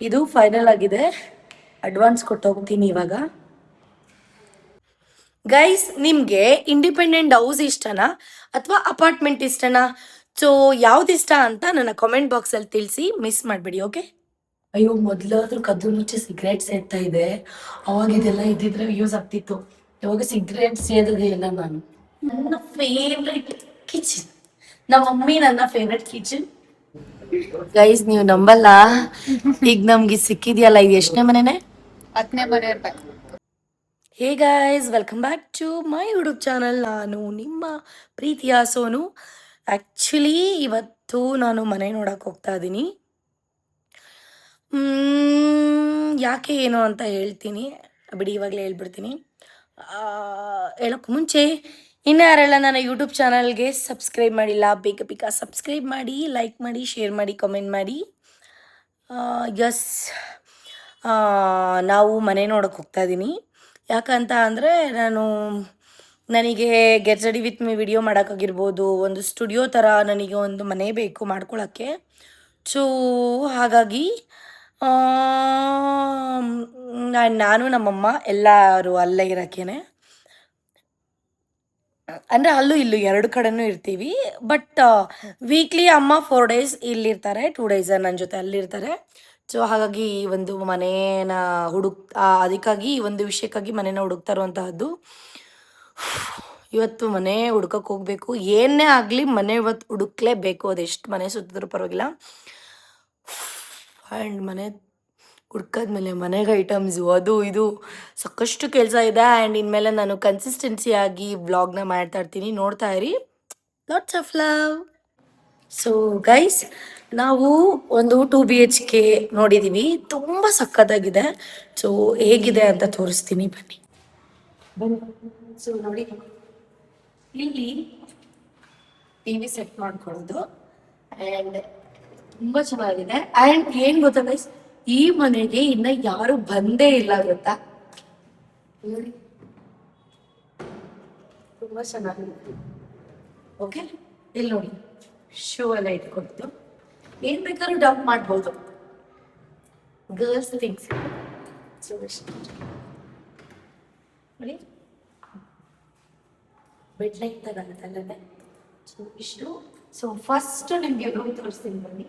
ಇದು ಫೈನಲ್ ಆಗಿದೆ. ಅಡ್ವಾನ್ಸ್ ಕೊಟ್ಟು ಹೋಗ್ತೀನಿ ಇವಾಗ. ಗೈಸ್, ನಿಮಗೆ ಇಂಡಿಪೆಂಡೆಂಟ್ ಹೌಸ್ ಇಷ್ಟನಾ ಅಥವಾ ಅಪಾರ್ಟ್ಮೆಂಟ್ ಇಷ್ಟನಾ? ಸೊ ಯಾವ್ದು ಇಷ್ಟ ಅಂತ ನನ್ನ ಕಾಮೆಂಟ್ ಬಾಕ್ಸಲ್ಲಿ ತಿಳಿಸಿ, ಮಿಸ್ ಮಾಡಬೇಡಿ. ಓಕೆ. ಅಯ್ಯೋ, ಮೊದಲಾದ್ರೂ ಕದ್ದು ಮುಚ್ಚೆ ಸಿಗರೇಟ್ ಸೇರ್ತಾ ಇದೆ. ಅವಾಗ ಇದೆಲ್ಲ ಇದ್ದಿದ್ರೆ ಯೂಸ್ ಆಗ್ತಿತ್ತು. ಇವಾಗ ಸಿಗರೇಟ್ ಸೇದೋದೇ ಇಲ್ಲ ನಾನು. ನನ್ನ ಫೇವ್ರೆಟ್ ಕಿಚನ್, ನಮ್ಮ ಮಮ್ಮಿ ನನ್ನ ಫೇವ್ರೆಟ್ ಕಿಚನ್. ಗೈಸ್, ನೀವು ನಂಬಲ್ಲ, ಈಗ ನಮ್ಗೆ ಸಿಕ್ಕಿದ್ಯಲ್ಲ, ಇದು ಎಷ್ಟನೇ ಮನೆನೇ? 10ನೇ ಮನೆ ಇರ್ಬೇಕು. Hey guys, welcome back to my YouTube channel. ನಾನು ನಿಮ್ಮ ಪ್ರೀತಿಯ ಸೋನು. ಆ್ಯಕ್ಚುಲಿ ಇವತ್ತು ನಾನು ಮನೆ ನೋಡಕ್ಕೆ ಹೋಗ್ತಾ ಇದ್ದೀನಿ. ಯಾಕೆ ಏನು ಅಂತ ಹೇಳ್ತೀನಿ ಬಿಡಿ, ಇವಾಗಲೇ ಹೇಳ್ಬಿಡ್ತೀನಿ. ಹೇಳೋಕ್ಕೆ ಮುಂಚೆ ಇನ್ನೂ ಯಾರೆಲ್ಲ ನನ್ನ ಯೂಟ್ಯೂಬ್ ಚಾನಲ್ಗೆ ಸಬ್ಸ್ಕ್ರೈಬ್ ಮಾಡಿಲ್ಲ, ಬೇಗ ಬೇಗ ಸಬ್ಸ್ಕ್ರೈಬ್ ಮಾಡಿ, ಲೈಕ್ ಮಾಡಿ, ಶೇರ್ ಮಾಡಿ, ಕಮೆಂಟ್ ಮಾಡಿ. ಎಸ್, ನಾವು ಮನೆ ನೋಡೋಕ್ಕೆ ಹೋಗ್ತಾ ಇದ್ದೀನಿ. ಯಾಕಂತ ಅಂದರೆ ನನಗೆ get ready with me video ಮಾಡೋಕ್ಕಾಗಿರ್ಬೋದು, ಒಂದು ಸ್ಟುಡಿಯೋ ಥರ ನನಗೆ ಒಂದು ಮನೆ ಬೇಕು ಮಾಡ್ಕೊಳ್ಳೋಕ್ಕೆ. ಸೊ ಹಾಗಾಗಿ ನಾನು ನಮ್ಮಮ್ಮ ಎಲ್ಲರೂ ಅಲ್ಲೇ ಇರೋಕ್ಕೇನೆ, ಅಂದರೆ ಅಲ್ಲೂ ಇಲ್ಲೂ ಎರಡು ಕಡೆನೂ ಇರ್ತೀವಿ. ಬಟ್ ವೀಕ್ಲಿ ಅಮ್ಮ 4 days ಇಲ್ಲಿರ್ತಾರೆ, 2 days ನನ್ನ ಜೊತೆ ಅಲ್ಲಿರ್ತಾರೆ. ಸೊ ಹಾಗಾಗಿ ಒಂದು ಮನೇನ ಅದಕ್ಕಾಗಿ ಒಂದು ವಿಷಯಕ್ಕಾಗಿ ಮನೇನ ಹುಡುಕ್ತಾ ಇರುವಂತಹದ್ದು. ಇವತ್ತು ಮನೆ ಹುಡ್ಕಕ್ಕೆ ಹೋಗಬೇಕು. ಏನೇ ಆಗಲಿ ಮನೆ ಇವತ್ತು ಹುಡುಕ್ಲೇಬೇಕು, ಅದೆಷ್ಟು ಮನೆ ಸುತ್ತಿದ್ರೂ ಪರವಾಗಿಲ್ಲ. ಆ್ಯಂಡ್ ಮನೆ ಹುಡ್ಕಾದ್ಮೇಲೆ ಮನೆಗೆ ಐಟಮ್ಸು ಅದು ಇದು ಸಾಕಷ್ಟು ಕೆಲಸ ಇದೆ. ಆ್ಯಂಡ್ ಇನ್ಮೇಲೆ ನಾನು ಕನ್ಸಿಸ್ಟೆನ್ಸಿಯಾಗಿ ವ್ಲಾಗ್ನ ಮಾಡ್ತಾ ಇರ್ತೀನಿ, ನೋಡ್ತಾ ಇರಿ. Lots of love. So guys, ನಾವು ಒಂದು 2 BHK ನೋಡಿದ್ದೀವಿ, ತುಂಬ ಸಕ್ಕತ್ತಾಗಿದೆ. ಸೊ ಹೇಗಿದೆ ಅಂತ ತೋರಿಸ್ತೀನಿ, ಬನ್ನಿ. ಸೊ ನೋಡಿ, ಇಲ್ಲಿ TV ಸೆಟ್ ಮಾಡ್ಕೊಳ್ಳೋದು ಆ್ಯಂಡ್ ತುಂಬ ಚೆನ್ನಾಗಿದೆ. ಆ್ಯಂಡ್ ಏನು ಗೊತ್ತಾ ಗೈಸ್, ಈ ಮನೆಗೆ ಇನ್ನು ಯಾರು ಬಂದೇ ಇಲ್ಲ ಗೊತ್ತಾ. ನೋಡಿ, ತುಂಬ ಚೆನ್ನಾಗಿದೆ. ಓಕೆ, ಇಲ್ಲಿ ನೋಡಿ, ಶೂ ಎಲ್ಲ ಇಟ್ಕೊಡ್ತು, ಏನ್ ಬೇಕಾದ್ರೂ ಡಂಪ್ ಮಾಡ್ಬೋದು, ಗರ್ಲ್ಸ್ ಥಿಂಗ್ಸ್. ಸೊ ನೋಡಿ, ಬೆಡ್ ಲೈಟ್ ತಗೊಂಡಲ್ಲೇ. ಸೊ ಇಷ್ಟು. ಸೊ ಫಸ್ಟ್ ನಿಮಗೆ ರೂಮ್ ತೋರಿಸ್ತೀನಿ, ಬನ್ನಿ.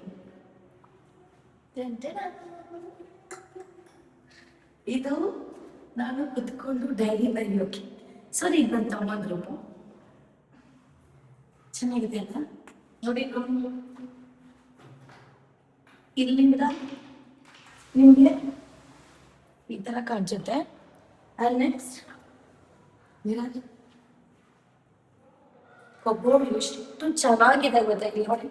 ಇದು ನಾನು ಕುತ್ಕೊಂಡು ಡೈರಿ ಬರೆಯೋಕೆ. ಸರಿ, ಇದು ನನ್ನ ತಮ್ಮನ ರೂಮು. ಚೆನ್ನಾಗಿದೆ ಅಲ್ಲ ನೋಡಿ. ಇಲ್ಲಿಂದ ನಿಮಗೆ ಈ ಥರ ಕಾಣಿಸುತ್ತೆ. ಆ್ಯಂಡ್ ನೆಕ್ಸ್ಟ್ ಕಬೋರ್ಡ್ ಎಷ್ಟು ಚೆನ್ನಾಗಿದೆ ಗೊತ್ತಾ, ಇಲ್ಲಿ ನೋಡಿ,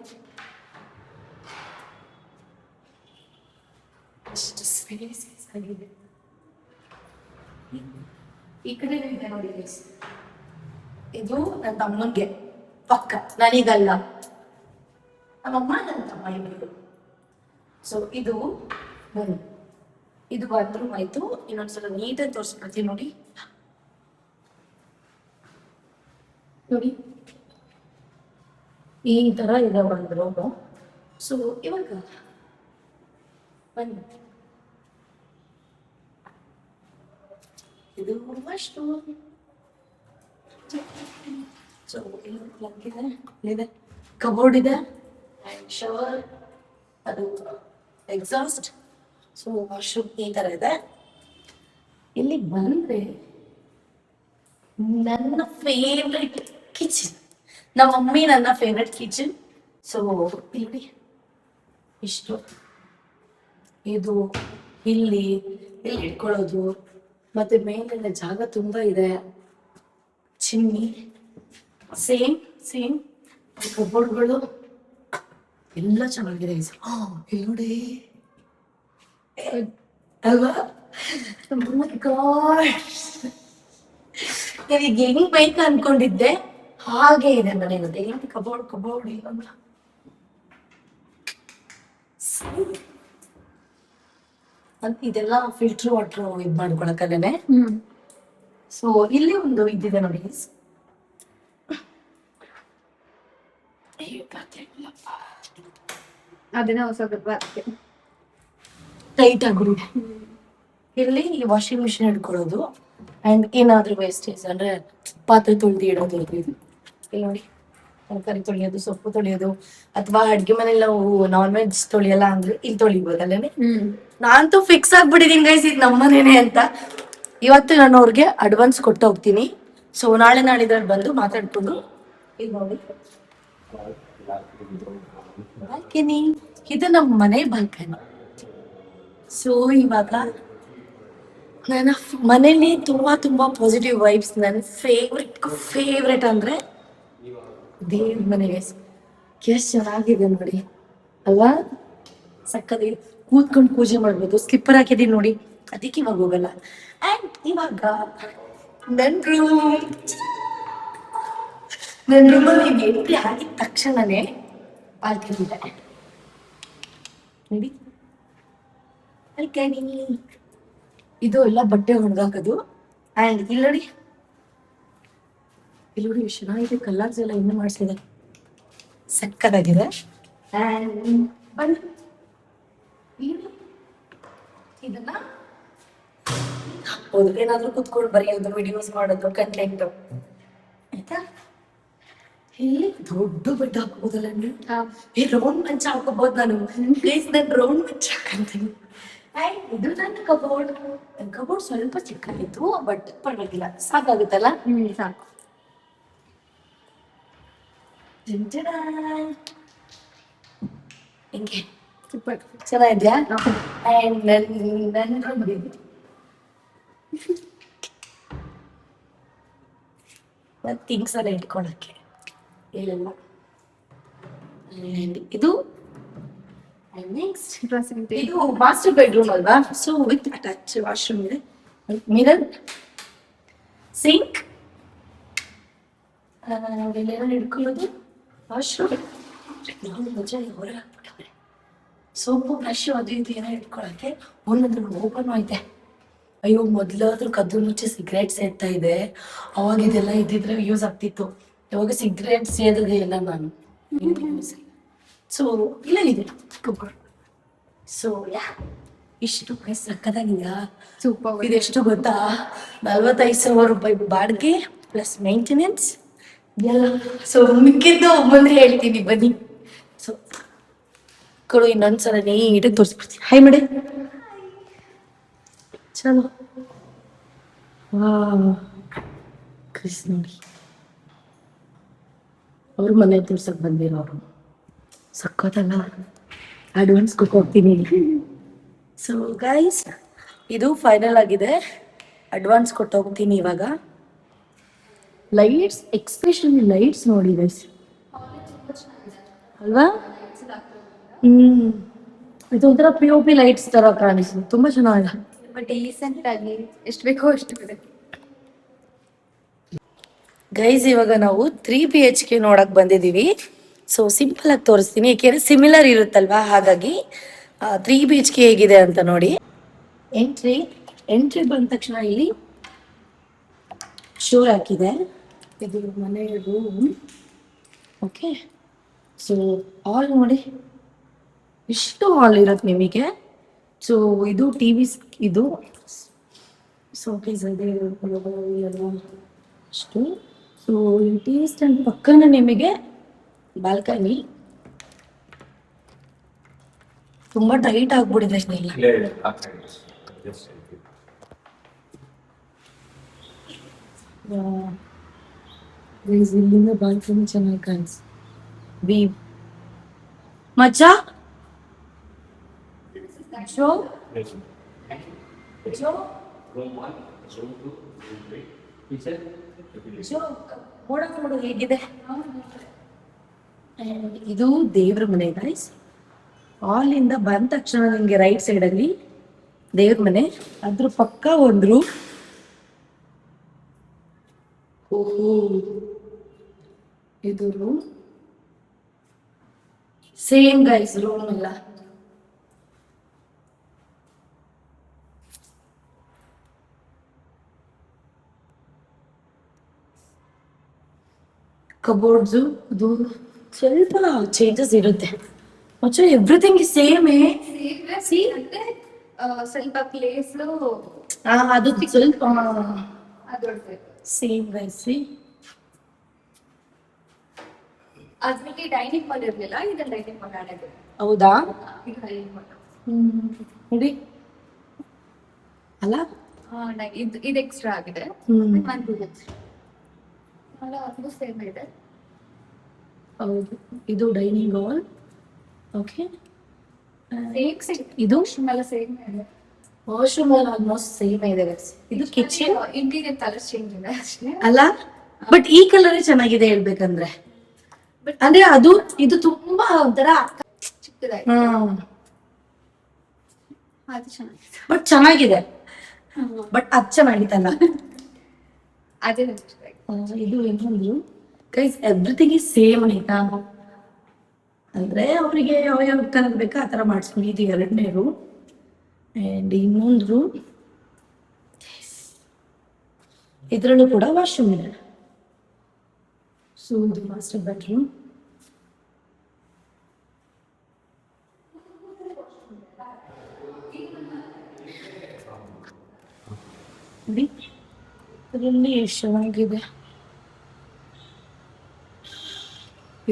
ಎಷ್ಟು ಸ್ಪೇಸ್ ಆಗಿದೆ. ಈ ಕಡೆ ಇದೆ ನೋಡಿ, ಇದು ನನ್ನ ತಮ್ಮನಿಗೆ ಪಕ್ಕ, ನನಗಲ್ಲ, ನಮ್ಮಮ್ಮ ನನ್ನ ತಮ್ಮ ಇಬ್ಬರು. ಸೊ ಇದು ಬನ್ನಿ, ಇದು ಬಾತ್ರೂಮ್ ಆಯ್ತು. ಇನ್ನೊಂದ್ಸಲ ನೀಟಾಗಿ ತೋರಿಸ್ಬಿಡ್ತೀನಿ ನೋಡಿ. ನೋಡಿ, ಈ ತರ ಇದೆ ಒಂದು ರೂಮು. ಸೊ ಇವಾಗ ಬನ್ನಿ, ಇದು ವಾಶ್ರೂಮ್. ಸೊ ಇಲ್ಲಿ ಪ್ಲಗ್ ಇದೆ, ಕಬೋರ್ಡ್ ಇದೆ, ಆ್ಯಂಡ್ ಶವರ್, ಅದು ಎಕ್ಸಾಸ್ಟ್. ಸೊ ವಾಶ್ರೂಮ್ ಈ ಥರ ಇದೆ. ಇಲ್ಲಿ ಬಂದರೆ ನನ್ನ ಫೇವ್ರೆಟ್ ಕಿಚನ್, ನಮ್ಮ ಮಮ್ಮಿ ನನ್ನ ಫೇವ್ರೆಟ್ ಕಿಚನ್. ಸೊ ಇಲ್ಲಿ ಇಷ್ಟು, ಇದು ಇಲ್ಲಿ ಇಟ್ಕೊಳ್ಳೋದು, ಮತ್ತೆ ಮೇಲೆಲ್ಲ ಜಾಗ ತುಂಬ ಇದೆ. ಚಿಮ್ನಿ ಸೇಮ್ ಕಬೋರ್ಡ್ಗಳು ಎಲ್ಲ ಚೆನ್ನಾಗಿದೆ. ಇಲ್ಲಿ ನೋಡಿ ಅಲ್ವಾ, ನನಗೆ ಹೆಂಗ್ ಬೇಕು ಅನ್ಕೊಂಡಿದ್ದೆ ಹಾಗೆ ಇದೆ ಮನೆ. ಗೊತ್ತೆ ಕಬೋರ್ಡ್ ಇಲ್ಲ ಅಂತ, ಇದೆಲ್ಲ ಫಿಲ್ಟರ್ ವಾಟರ್ ಇದು ಮಾಡ್ಕೊಳಕಲ್ಲೇನೆ. ಸೊ ಇಲ್ಲಿ ಒಂದು ಇದಿದೆ ನೋಡಿ, ಅದನ್ನ ಹೊಸ ಅದಕ್ಕೆ ಟೈಟ್ ಆಗ್ಬಿಟ್ಟಿದೆ. ಇಲ್ಲಿ ವಾಷಿಂಗ್ ಮಿಷಿನ್ ಇಟ್ಕೊಳ್ಳೋದು ಆ್ಯಂಡ್ ಏನಾದರೂ ವೇಸ್ಟೇಜ್ ಅಂದರೆ ಪಾತ್ರೆ ತೊಳೆದು ಇಡೋದು ಇದು. ಇಲ್ಲಿ ನೋಡಿ ತರಕಾರಿ ತೊಳೆಯೋದು, ಸೊಪ್ಪು ತೊಳೆಯೋದು, ಅಥವಾ ಅಡ್ಗೆ ಮನೇಲಿ ನಾವು ನಾನ್ ವೆಜ್ ತೊಳೆಯಲ್ಲ ಅಂದ್ರೆ ಇಲ್ಲಿ ತೊಳಿಬೋದಲ್ಲೇ. ನಾನಂತೂ ಫಿಕ್ಸ್ ಆಗ್ಬಿಟ್ಟಿದೀನಿ ಗೈಸ್, ಇದು ನಮ್ಮನೇನೆ ಅಂತ. ಇವತ್ತು ನಾನು ಅವ್ರಿಗೆ ಅಡ್ವಾನ್ಸ್ ಕೊಟ್ಟು ಹೋಗ್ತೀನಿ. ಸೊ ನಾಳೆ ನಾಳಿದ್ರಲ್ಲಿ ಬಂದು ಮಾತಾಡ್ಕೊಂಡು ಇಲ್ಲಿ ನೋಡಿ ಬಾಲ್ಕನಿ, ಇದು ನಮ್ಮ ಮನೆ ಬಾಲ್ಕನಿ. ಸೊ ಇವಾಗ ನನ್ನ ಮನೇಲಿ ತುಂಬಾ ಪಾಸಿಟಿವ್ ವೈಬ್ಸ್. ನನ್ನ ಫೇವ್ರೆಟ್ ಅಂದ್ರೆ ದೇವ್ರ ಮನೆಗೆ ಎಷ್ಟು ಚೆನ್ನಾಗಿದೆ ನೋಡಿ ಅಲ್ವಾ, ಸಕ್ಕದೆ ಕೂತ್ಕೊಂಡು ಪೂಜೆ ಮಾಡ್ಬೋದು. ಸ್ಲಿಪ್ಪರ್ ಹಾಕಿದೀನಿ ನೋಡಿ, ಅದಕ್ಕೆ ಇವಾಗ ಹೋಗಲ್ಲ. ಅಂಡ್ ಇವಾಗ ನನ್ನ ರೂಮಲ್ಲಿ ಎಂಟ್ರಿ ಆಗಿದ ತಕ್ಷಣನೇ ಬಾಲ್ಕನಿ ಇದೆ ನೋಡಿ. ಬಾಲ್ಕನಿ ಇದು ಎಲ್ಲ ಬಟ್ಟೆ ಒಣಗಾಕೋದು. ಆ್ಯಂಡ್ ಇಲ್ಲಿ ನೋಡಿ ಎಷ್ಟು ಚೆನ್ನಾಗಿದೆ, ಕಲರ್ಸ್ ಎಲ್ಲ ಇನ್ನೂ ಮಾಡಿಸಿದೆ, ಸಕ್ಕದಾಗಿದೆ. ಆ್ಯಂಡ್ ಬನ್ನಿ ಇದನ್ನ ಹಾಕ್ಬೋದು, ಏನಾದರೂ ಕುತ್ಕೊಂಡು ಬರೆಯೋದು, ವಿಡಿಯೋಸ್ ಮಾಡೋದು, ಕಂಟೆಂಟ್ ಆಯ್ತಾ. ಇಲ್ಲಿ ದೊಡ್ಡ ಬೆಡ್ ಹಾಕ್ಬೋದಲ್ಲ, ರೌಂಡ್ ಮಂಚ ಹಾಕೋಬಹುದು. ನಾನು ರೌಂಡ್ ಮಂಚ ಹಾಕಂತೀನಿ. ಇದು ನನ್ನ ಕಬೋರ್ಡ್. ಕಬೋರ್ಡ್ ಸ್ವಲ್ಪ ಚಿಕ್ಕದಾಗಿತ್ತು, ಬಟ್ ಪರವಾಗಿಲ್ಲ, ಸಾಕಾಗುತ್ತಲ್ಲ. ಸಾಕು. ಹಿಂಗೆ ಸೂಪರ್ ಚೆನ್ನಾಗಿದ್ಯಾ. ನನ್ನ ಥಿಂಗ್ಸ್ ಎಲ್ಲ ಇಟ್ಕೊಳಕ್ಕೆ ಇಲ್ಲೆಲ್ಲ. ಇದು ನೆಕ್ಸ್ಟ್ ಇದು ಮಾಸ್ಟರ್ ಬೆಡ್ರೂಮ್ ಅಲ್ವಾ. ಸೊ ವಿತ್ ಅಟ್ಯಾಚ್ ವಾಶ್ರೂಮ್ ಇದೆ, ಮಿರರ್, ಸಿಂಕ್, ನಾವೆಲ್ಲ ಇಟ್ಕೊಳ್ಳೋದು, ವಾಶ್ರೂಮ್, ಸೋಪು, ಬ್ರಷ್, ಅದು ಇದು ಏನೋ ಇಟ್ಕೊಳಕ್ಕೆ. ಒಂದೊಂದು ಓಪನ್ ಐತೆ. ಅಯ್ಯೋ, ಮೊದಲಾದ್ರೂ ಕದ್ದು ಮುಚ್ಚೆ ಸಿಗರೇಟ್ ಸೇರ್ತಾ ಇದೆ, ಅವಾಗ ಇದೆಲ್ಲ ಇದ್ದಿದ್ರೆ ಯೂಸ್ ಆಗ್ತಿತ್ತು. ಇವಾಗ ಸಿಗರೇಟ್ ಸೇದಿದೆ ಎಲ್ಲ ನಾನು. ಸೊ ಇಲ್ಲ ಇದೆ ಕುಕ್ಕರ್. ಸೊ ಇಷ್ಟು ಪ್ರೈಸ್ ಸಕ್ಕದಾಗಿದೆಯಾ, ಸೂಪರ್. ಇದೆಷ್ಟು ಗೊತ್ತಾ, 45,000 ರೂಪಾಯಿ ಬಾಡಿಗೆ ಪ್ಲಸ್ ಮೇಂಟೆನೆನ್ಸ್ ಎಲ್ಲ. ಸೊ ಮಿಕ್ಕಿದ್ದು ಬಂದ್ರೆ ಹೇಳ್ತೀನಿ ಬನ್ನಿ. ಸೊ ಕೊಡು, ಇನ್ನೊಂದ್ಸಲ ನೀಟಾಗಿ ತೋರಿಸ್ಬಿಡ್ತೀನಿ. ಹಾಯ್ ಮಾಡಿ ಚಲೋ. ಕ್ರಿಸ್ ನೋಡಿ, ಅವ್ರ ಮನೆ ತೋರ್ಸಕ್ ಬಂದಿರೋರು, ಸಕ್ಕತ್ತಲ್ಲ. ಅಡ್ವಾನ್ಸ್ ಕೊಟ್ಟು ಹೋಗ್ತೀನಿ. ಸೊ ಗೈಸ್, ಇದು ಫೈನಲ್ ಆಗಿದೆ, ಅಡ್ವಾನ್ಸ್ ಕೊಟ್ಟು ಹೋಗ್ತೀನಿ ಇವಾಗ. ಲೈಟ್ಸ್, ಎಕ್ಸ್ಪ್ರೆಷನ್ ಲೈಟ್ಸ್ ನೋಡಿ ಗೈಸ್, ಅಲ್ವಾ. ಇದು ಒಂಥರ POP ಲೈಟ್ಸ್ ತರ ಕಾಣಿಸ್ತು, ತುಂಬಾ ಚೆನ್ನಾಗಿದೆ. ಬಟ್ ಡೀಸೆಂಟ್ ಆಗಿ ಎಷ್ಟು ಬೇಕೋ ಅಷ್ಟು ಇದೆ ಗೈಸ್. ಇವಾಗ ನಾವು 3 BHK ನೋಡಕ್ ಬಂದಿದೀವಿ. ಸೊ ಸಿಂಪಲ್ ಆಗಿ ತೋರಿಸ್ತೀನಿ, ಏಕೆಂದ್ರೆ ಸಿಮಿಲರ್ ಇರುತ್ತಲ್ವಾ, ಹಾಗಾಗಿ 3 BHK ಹೇಗಿದೆ ಅಂತ ನೋಡಿ. ಎಂಟ್ರಿ ಬಂದ ತಕ್ಷಣ ಇಲ್ಲಿ ಶೋರ್ ಹಾಕಿದೆ, ಇದು ಮನೆ ರೂಮ್. ಓಕೆ, ಸೊ ಹಾಲ್ ನೋಡಿ, ಇಷ್ಟು ಹಾಲ್ ಇರುತ್ತೆ ನಿಮಗೆ. ಸೊ ಇದು TV, ಇದು ಸೋಕೇಸ್ ಅದೇ ಅಷ್ಟು. ಸೊ ಈ TV ಸ್ಟ್ಯಾಂಡ್ ಪಕ್ಕನ ನಿಮಗೆ ಬಾಲ್ಕನಿ. ತುಂಬಾ ಟೈಟ್ ಆಗ್ಬಿಟ್ಟಿದೆ ಇದೆಲ್ಲ. ಇಲ್ಲಿಂದ ಬಾಲ್ಕನಿ ಚೆನ್ನಾಗಿ ಕಾಣಿಸ್. ಮಚ್ಚ ನೋಡು ಹೇಗಿದೆ. ಇದು ದೇವ್ರ ಮನೆ ಗೈಸ್. ಹಾಲ್ ಇಂದ ಬಂದ ತಕ್ಷಣ ನಿಮ್ಗೆ ರೈಟ್ ಸೈಡ್ ಅಲ್ಲಿ ದೇವ್ರ ಮನೆ, ಅದ್ರ ಪಕ್ಕ ಒಂದು ರೂಮ್. ಓಹೋ, ಇದು ರೂಮ್ ಸೇಮ್ ಗೈಸ್, ರೂಮ್ ಎಲ್ಲ ಕಬೋರ್ಡ್ಸು, ಅದು ಸ್ವಲ್ಪ ಚೇಂಜಸ್ ಇರುತ್ತೆ. Everything is same. ಸ್ವಲ್ಪ ಪ್ಲೇಸ್ ಅದು ಸ್ವಲ್ಪ ಅದೊಡ್ಬೇಕು. ಸೇಮ್ ವಯಸ್ಸಿ. ಅದ್ರಲ್ಲಿ ಡೈನಿಂಗ್ ಹಾಲ್ ಇರ್ಲಿಲ್ಲ, ಇದ್ರಲ್ಲಿ ಡೈನಿಂಗ್ ಹಾಲ್ ಆಡೋದು. ಹೌದಾ? ಇದು ಡೈನಿಂಗ್ ಹಾಲ್. ನೋಡಿ ಅಲ್ಲ, ಇದು ಎಕ್ಸ್ಟ್ರಾ ಆಗಿದೆ. ಒಂದು ಎಕ್ಸ್ಟ್ರಾ ಆಲ್ಮೋಸ್ಟ್ ಸೇಮ್ ಇದೆ. ಹೌದು, ಇದು ಡೈನಿಂಗ್ ಹಾಲ್. ಓಕೆ, ಇದು ಎಲ್ಲ ಸೇಮ್ ಇದೆ. ವಾಶ್ರೂಮ್ ಅಲ್ಲಿ ಆಲ್ಮೋಸ್ಟ್ ಸೇಮ್ ಇದೆ. ಇದು ಕಿಚನ್. ಇಂಟೀರಿಯರ್ ಕಲರ್ ಚೇಂಜ್ ಇದೆ ಅಷ್ಟೇ ಅಲ್ಲ, ಬಟ್ ಈ ಕಲರ್ ಚೆನ್ನಾಗಿದೆ ಹೇಳ್ಬೇಕಂದ್ರೆ. ಅಂದ್ರೆ ಅದು ಇದು ತುಂಬಾ ಒಂಥರ ಚಿಕ್ಕದಾಗಿದೆ. ಅದು ಚೆನ್ನಾಗಿದೆ, ಬಟ್ ಚೆನ್ನಾಗಿದೆ. ಬಟ್ ಅದು ಚೆನ್ನಾಗಿತ್ತಲ್ಲ. ಅದೇ ಇದು ಏನಂದ್ರು ಗೈಸ್, ಎವ್ರಿಥಿಂಗ್ ಇಸ್ ಸೇಮ್ ಆಯ್ತಾ. ಅಂದ್ರೆ ಅವರಿಗೆ ಯಾವ ಕಲರ್ ಬೇಕಾ ಆ ತರ ಮಾಡಿಸ್ಕೊಂಡು. ಇದು ಎರಡನೇ ರೂಮ್ ಅಂಡ್ ಇನ್ನೊಂದು ರೂಮ್. ಇದ್ರಲ್ಲೂ ಕೂಡ ವಾಶ್ರೂಮ್ ಇದೆ. ಸೊ ಇದು ಮಾಸ್ಟರ್ ಬೆಡ್ರೂಮ್. ಇದರಲ್ಲಿ ಎಷ್ಟು ಚೆನ್ನಾಗಿದೆ.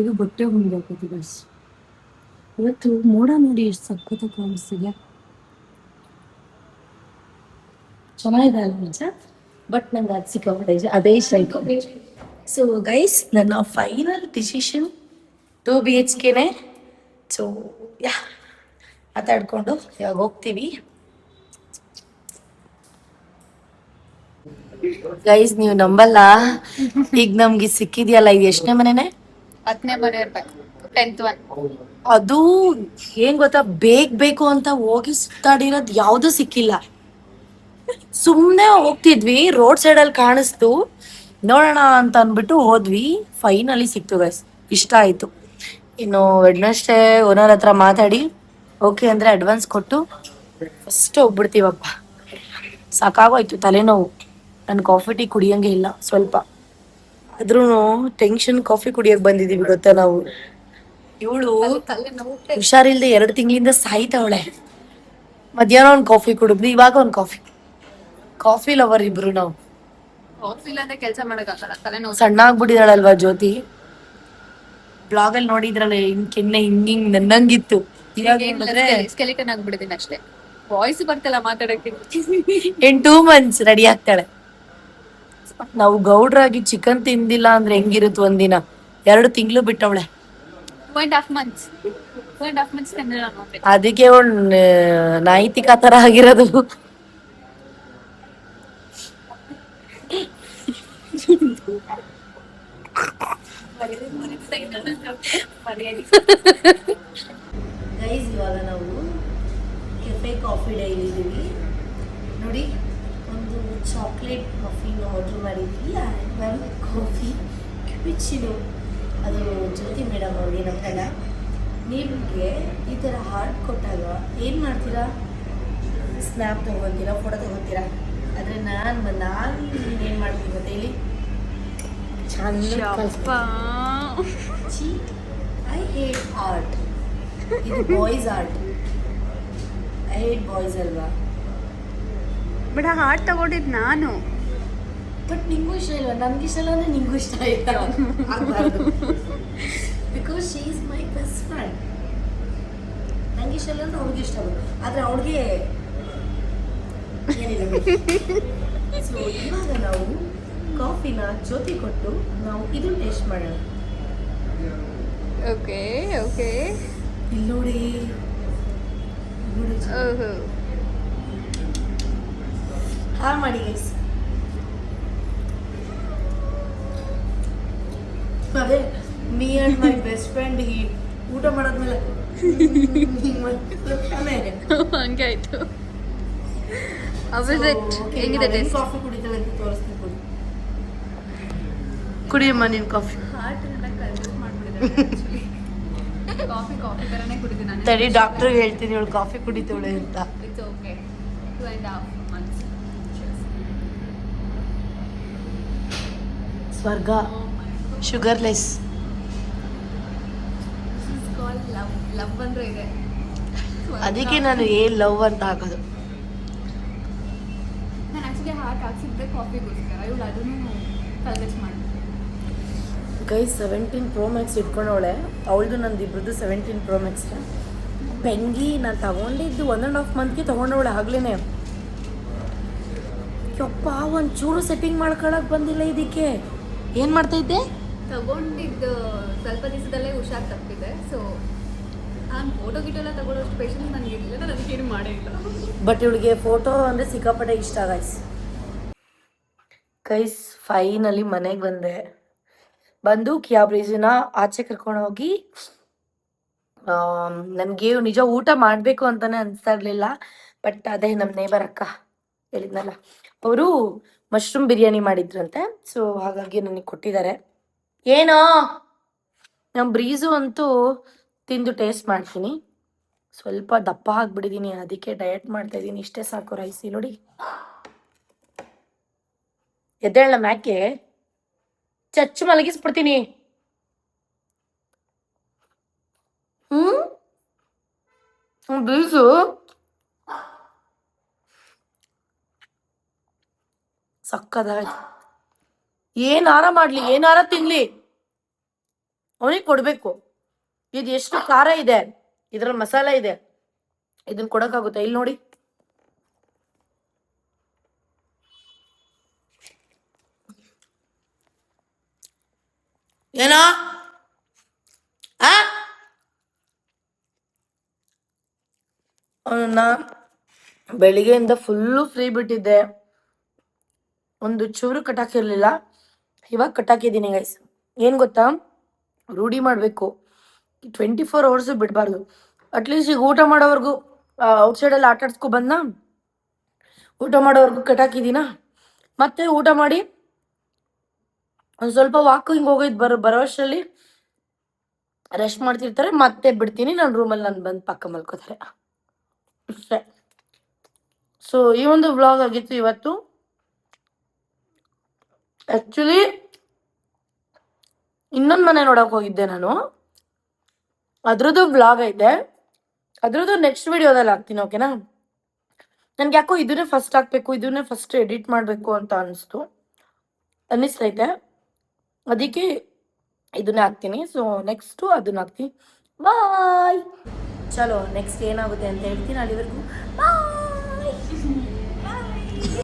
ಇದು ಬಟ್ಟೆ ಹೊಂದಾಕತಿ ಬಸ್. ಇವತ್ತು ಮೋಡ ನೋಡಿ ಎಷ್ಟು ಸಖತ್ ಕಾಣಿಸ್ತಿದೆ. ಚೆನ್ನಾಗಿದೆ ಅಲ್ಲ ನಿಜ. ಬಟ್ ನಂಗೆ ಅದು ಸಿಕ್ಕಾಪಟ್ಟೆ ಅದೇ ಇಷ್ಟ ಆಯ್ತು. ಸೊ ಗೈಸ್, ನನ್ನ ಫೈನಲ್ ಡಿಸಿಷನ್ 2 BHKನೇ. ಸೊ ಯಾ, ಮಾತಾಡ್ಕೊಂಡು ಇವಾಗ ಹೋಗ್ತೀವಿ. ಗೈಸ್, ನೀವು ನಂಬಲ್ಲ, ಈಗ ನಮ್ಗೆ ಸಿಕ್ಕಿದ್ಯಲ್ಲ, ಇದು ಎಷ್ಟನೇ ಮನೆನೇ? 10ನೇ ಮನೆ ಇರ್ಬೇಕು, 10th one. ಅದು ಏನ್ ಗೊತ್ತಾ, ಬೇಕು ಅಂತ ಹೋಗಿ ಸುತ್ತಾಡಿರೋದು ಯಾವ್ದು ಸಿಕ್ಕಿಲ್ಲ. ಸುಮ್ನೆ ಹೋಗ್ತಿದ್ವಿ, ರೋಡ್ ಸೈಡ್ ಅಲ್ಲಿ ಕಾಣಿಸ್ತು, ನೋಡೋಣ ಅಂತ ಅನ್ಬಿಟ್ಟು ಹೋದ್ವಿ. ಫೈನಲಿ ಸಿಕ್ತು ಗೈಸ್, ಇಷ್ಟ ಆಯ್ತು. ಇನ್ನು ವೆಡ್ನೆಸ್ಡೇ ಓನರ್ ಹತ್ರ ಮಾತಾಡಿ ಓಕೆ ಅಂದ್ರೆ ಅಡ್ವಾನ್ಸ್ ಕೊಟ್ಟು ಫಸ್ಟ್ ಹೋಗ್ಬಿಡ್ತೀವಪ್ಪ. ಸಾಕಾಗೋಯ್ತು, ತಲೆನೋವು. ನಾನು ಕಾಫಿ ಟೀ ಕುಡಿಯಂಗೆ ಇಲ್ಲ ಸ್ವಲ್ಪ. ಆದ್ರೂ ಟೆನ್ಷನ್ ಕಾಫಿ ಕುಡಿಯಕ್ ಬಂದಿದೀವಿ ಗೊತ್ತಾ ನಾವು. ಇವಳು ಹುಷಾರಿಲ್ದೆ 2 ತಿಂಗಳಿಂದ ಸಾಯ್ತವಳೆ. ಮಧ್ಯಾಹ್ನ ಒಂದು ಕಾಫಿ ಕುಡಿದ್ವಿ, ಇವಾಗ ಒಂದು ಕಾಫಿ ಲವರ್ ಇಬ್ರು ನಾವು. ಕಾಫಿ ಇಲ್ಲಾಂದ್ರೆ ಕೆಲಸ ಮಾಡಕ್ಕಾಗಲ್ಲ, ತಲೆನೋವು. ಸಣ್ಣ ಆಗ್ಬಿಟ್ಟಿದಾಳಲ್ವಾ ಜ್ಯೋತಿ. ಬ್ಲಾಗ್ ಅಲ್ಲಿ ನೋಡಿದ್ರಲ್ಲ, ಕೆನ್ನೆ ಹಿಂಗಿಂಗ್ ನನ್ನಂಗಿತ್ತು. ಸ್ಕೆಲಿಟನ್ ಆಗ್ಬಿಟ್ಟಿದ್ದೀನಿ ಅಷ್ಟೇ, ವಾಯ್ಸ್ ಬರ್ತಲ್ಲ ಮಾತಾಡಕ್ಕೆ. ಇನ್ 2 months ರೆಡಿ ಆಗ್ತಾಳೆ. ನಾವು ಗೌಡ್ರಾಗಿ ಚಿಕನ್ ತಿಂದಿಲ್ಲ ಅಂದ್ರೆ ಹೆಂಗಿರುತ್ತೆ ಒಂದಿನ. 2 ತಿಂಗಳು ಬಿಟ್ಟವಳೆ. 2.5 months 2.5 months ತಿಂದಿಲ್ಲ ನಾನು. ಅದಕ್ಕೆ ಒಂದು ನೈತಿಕ ತರ ಆಗಿರೋದು. ಗೈಸ್, ಇವಾಗ ನಾವು ಕೆಫೆ ಕಾಫಿ ಡೈಲಿ ಇದೀವಿ ನೋಡಿ. ಒಂದು ಚಾಕ್ಲೇಟ್ ಕಾಫಿನ ಆರ್ಡರ್ ಮಾಡಿದ್ವಿ ಆ್ಯಂಡ್ 1 ಕಾಫಿ ಕ್ಯಾಪುಚಿನೋ. ಅದು ಜ್ಯೋತಿ ಮೇಡಮ್ ಅವ್ರಿಗೆ ನಮ್ಮ ಕಡೆ. ನಿಮಗೆ ಈ ಥರ ಹಾರ್ಟ್ ಕೊಟ್ಟಾಗ ಏನು ಮಾಡ್ತೀರಾ? ಸ್ನ್ಯಾಪ್ ತೊಗೊತೀರಾ, ಫೋಟೋ ತೊಗೊತೀರಾ. ಆದರೆ ನಾನು ಏನು ಮಾಡ್ತೀನಿ ಗೊತ್ತಾ, ಇಲ್ಲಿ ಐ ಹೇಟ್ ಆರ್ಟ್. ಇದು boys art. I hate boys ಅಲ್ವಾ. ಬಟ್ ಆ ಹಾರ್ಟ್ ತಗೊಂಡಿದ್ದು ನಾನು. ಬಟ್ ನಿಂಗೂ ಇಷ್ಟ ಇಲ್ವಾ? ನನ್ಗೆ ಇಷ್ಟ ಇಲ್ಲ ಅಂದ್ರೆ ನಿಂಗೂ ಇಷ್ಟ ಇಲ್ಲ. Because she is my best friend. ನಂಗೆ ಇಷ್ಟ ಇಲ್ಲ ಅಂದ್ರೆ ಅವ್ಳಿಗೆ ಇಷ್ಟ ಆಗುತ್ತೆ. ಆದರೆ ಅವ್ಳಿಗೆ ಏನಿಲ್ಲ. ಸೊ ಇವಾಗ ನಾವು ಕಾಫಿನ ಜ್ಯೋತಿ ಕೊಟ್ಟು ನಾವು ಇದು ಟೇಸ್ಟ್ ಮಾಡೋಣ. ಓಕೆ ಓಕೆ, ಇಲ್ಲಿ ನೋಡಿ ಹಾ ಮಾಡಿ ಗೈಸ್. ಅದೇ me and my best friend ಊಟ ಮಾಡಾದ್ಮೇಲೆ ಹಂಗೆ ಆಯ್ತು. ಹೆಂಗಿದೆ ಟೇಸ್ಟ್? ಕಾಫಿ ಕುಡಿತೇವೆ ಅಂತ ತೋರಿಸ್ತೀನಿ. ಕುಡಿಯಮ್ಮ ನೀನು ಕಾಫಿ. ಕಾಫಿ ತರನೇ ಕುಡಿತೀನಿ ನಾನು. ತಡಿ, ಡಾಕ್ಟರ್ ಹೇಳ್ತೀನಿ ಇವಳು ಕಾಫಿ ಕುಡಿತಾಳೆ ಅಂತ. It's okay. 2.5 months. ಸ್ವರ್ಗ, ಶುಗರ್ಲೆಸ್. ಲವ್ ಅಂದ್ರೆ ಇದೆ. ಅದಕ್ಕೆ ನಾನು ಲವ್ ಅಂತ ಹಾಕೋದು. ಬ್ಲಾಕ್ ಹಾಕ್ಸಿದ್ದೆ ಕಾಫಿಗೋಸ್ಕರ. ಇವಳು ಅದನ್ನು ಕಲ್ವೆಚ್ ಮಾಡ್ಬಿಟ್ಟು. Guys 17 Pro Max ಇಟ್ಕೊಂಡವಳೆ. ಅವಳದು ನಂದು ಇಬ್ಬರದು 17 Pro Max. ಪೆಂಗಿ ನಾನು ತಗೊಂಡಿದ್ದು 1.5 ಮಂತ್ಗೆ ತೊಗೊಂಡವಳೆ ಆಗ್ಲೇ. ಯಪ್ಪ ಒಂಚೂರು ಸೆಟ್ಟಿಂಗ್ ಮಾಡ್ಕೊಳಕ್ಕೆ ಬಂದಿಲ್ಲ ಇದಕ್ಕೆ. ಏನು ಮಾಡ್ತಾ ಇದ್ದೆ? ತಗೊಂಡಿದ್ದು ಸ್ವಲ್ಪ ದಿವಸದಲ್ಲೇ ಹುಷಾರು ತಪ್ಪಿದೆ. ಸೊ ನಾನು ಫೋಟೋ ಗಿಟೋ ಎಲ್ಲ ತಗೊಳ್ಳೋಷ್ಟು ಪೇಷನ್ಸ್ ನನಗೆ ಇರಲಿಲ್ಲ. ನಾನು ಅದಕ್ಕೇನು ಮಾಡೇ ಇಲ್ಲ. ಬಟ್ ಇವಳಿಗೆ ಫೋಟೋ ಅಂದರೆ ಸಿಕ್ಕಾಪಟ್ಟೆ ಇಷ್ಟ ಗೈಸ್ ಫೈನಲಿ ಮನೆಗೆ ಬಂದು ಕಿಯಾ ಬ್ರೀಜನ್ನ ಆಚೆ ಕರ್ಕೊಂಡು ಹೋಗಿ ನನಗೆ ನಿಜ ಊಟ ಮಾಡಬೇಕು ಅಂತಲೇ ಅನಿಸ್ತಾ ಇರಲಿಲ್ಲ. ಬಟ್ ಅದೇ ನಮ್ಮ ನೇಬರ್ ಅಕ್ಕ ಹೇಳಿದ್ನಲ್ಲ, ಅವರು ಮಶ್ರೂಮ್ ಬಿರಿಯಾನಿ ಮಾಡಿದ್ರಂತೆ. ಸೊ ಹಾಗಾಗಿ ನನಗೆ ಕೊಟ್ಟಿದ್ದಾರೆ. ಏನೋ ನಮ್ಮ ಬ್ರೀಸು ಅಂತೂ ತಿಂದು ಟೇಸ್ಟ್ ಮಾಡ್ತೀನಿ. ಸ್ವಲ್ಪ ದಪ್ಪ ಆಗಿಬಿಟ್ಟಿದ್ದೀನಿ, ಅದಕ್ಕೆ ಡಯಟ್ ಮಾಡ್ತಾ ಇದ್ದೀನಿ. ಇಷ್ಟೇ ಸಾಕು ರೈಸ್. ನೋಡಿ ಎದ್ದೇಳ ಮ್ಯಾಕೆ ಚಚ್ಚು ಮಲಗಿಸ್ಬಿಡ್ತೀನಿ. ಬ್ರೀಸು ಸಕ್ಕದಾಯ್ತು. ಏನಾರ ಮಾಡ್ಲಿ, ಏನಾರ ತಿನ್ಲಿ, ಅವನಿಗೆ ಕೊಡ್ಬೇಕು. ಇದು ಎಷ್ಟು ಖಾರ ಇದೆ, ಇದ್ರಲ್ಲಿ ಮಸಾಲೆ ಇದೆ, ಇದನ್ನ ಕೊಡಕ್ಕಾಗುತ್ತೆ? ಇಲ್ಲಿ ನೋಡಿ, ಏನೋ ಅವನನ್ನ ಬೆಳಿಗ್ಗೆಯಿಂದ ಫುಲ್ಲು ಫ್ರೀ ಬಿಟ್ಟಿದ್ದೆ. ಒಂದು ಚೂರು ಕಟ್ಟಾಕಿರ್ಲಿಲ್ಲ. ಇವಾಗ ಕಟ್ಟಾಕಿದ್ದೀನಿ ಗೈಸ್. ಏನು ಗೊತ್ತಾ, ರೂಢಿ ಮಾಡಬೇಕು. 24 hours ಬಿಡಬಾರ್ದು. ಅಟ್ಲೀಸ್ಟ್ ಈಗ ಊಟ ಮಾಡೋವರೆಗೂ ಔಟ್ಸೈಡಲ್ಲಿ ಆಟ ಆಡ್ಸ್ಕೊ ಬಂದ, ಊಟ ಮಾಡೋವರೆಗೂ ಕಟ್ಟಾಕಿದ್ದೀನ. ಮತ್ತೆ ಊಟ ಮಾಡಿ ಒಂದು ಸ್ವಲ್ಪ ವಾಕಿಂಗ್ ಹೋಗಿದ್ದು ಬರೋಷ್ಟರಲ್ಲಿ ರೆಸ್ಟ್ ಮಾಡ್ತಿರ್ತಾರೆ. ಮತ್ತೆ ಬಿಡ್ತೀನಿ ನನ್ನ ರೂಮಲ್ಲಿ. ನಾನು ಬಂದು ಪಕ್ಕ ಮಲ್ಕೋತಾರೆ ಅಷ್ಟೇ. ಸೊ ಈ ಒಂದು ವ್ಲಾಗ್ ಆಗಿತ್ತು ಇವತ್ತು. ಆ್ಯಕ್ಚುಲಿ ಇನ್ನೊಂದು ಮನೆ ನೋಡೋಕೆ ಹೋಗಿದ್ದೆ ನಾನು. ಅದ್ರದ್ದು ವ್ಲಾಗ್ ಐತೆ, ಅದ್ರದ್ದು ನೆಕ್ಸ್ಟ್ ವಿಡಿಯೋದಲ್ಲಿ ಹಾಕ್ತೀನಿ. ಓಕೆನಾ? ನನ್ಗೆ ಯಾಕೋ ಇದನ್ನೇ ಫಸ್ಟ್ ಹಾಕಬೇಕು, ಇದನ್ನೇ ಫಸ್ಟ್ ಎಡಿಟ್ ಮಾಡಬೇಕು ಅಂತ ಅನ್ನಿಸ್ತೈತೆ. ಅದಕ್ಕೆ ಇದನ್ನೇ ಹಾಕ್ತೀನಿ. ಸೊ ನೆಕ್ಸ್ಟು ಅದನ್ನ ಹಾಕ್ತೀನಿ. ಬಾಯ್. ಚಲೋ ನೆಕ್ಸ್ಟ್ ಏನಾಗುತ್ತೆ ಅಂತ ಹೇಳ್ತೀನಿ. ಅಲ್ಲಿವರೆಗೂ ಬಾಯ್.